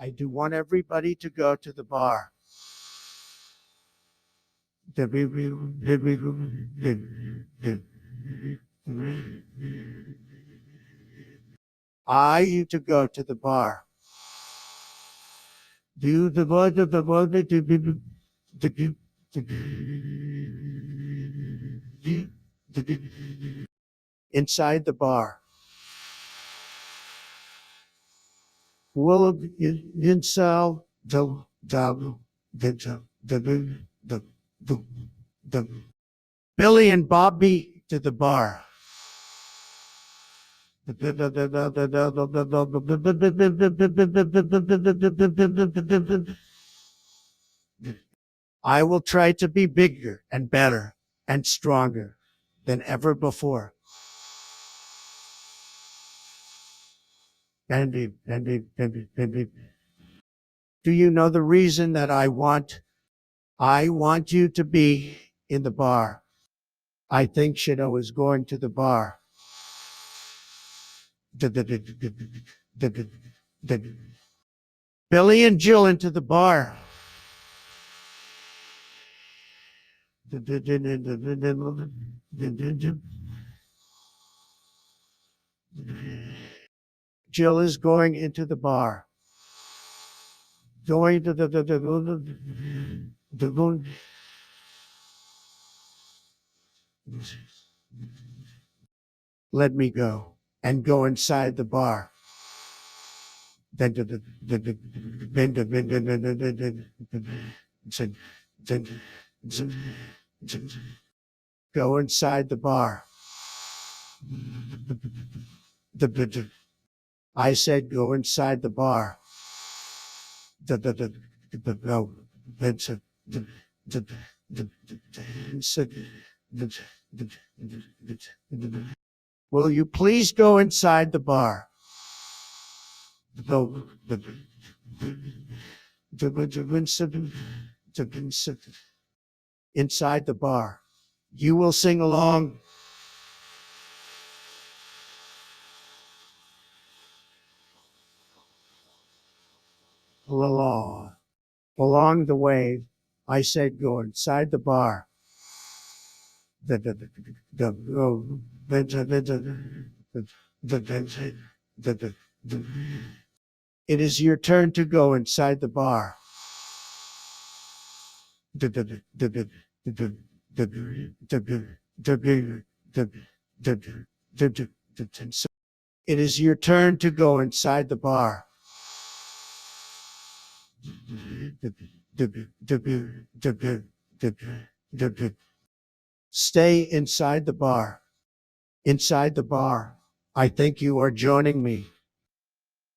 I do want everybody to go to the bar. I you to go to the bar. Do the word of the word to be inside the bar. Will inside the Billy and Bobby to the bar. I will try to be bigger and better and stronger than ever before. Do you know the reason that I want you to be in the bar? I think Shido is going to the bar. Billy and Jill into the bar. Jill is going into the bar. Going to let me go and go inside the bar. Go inside the bar. I said go inside the bar. Will you please go inside the bar? Inside the bar. You will sing along. Along the way, I said go inside the bar. It is your turn to go inside the bar. It is your turn to go inside the bar. Stay inside the bar. Inside the bar. I think you are joining me.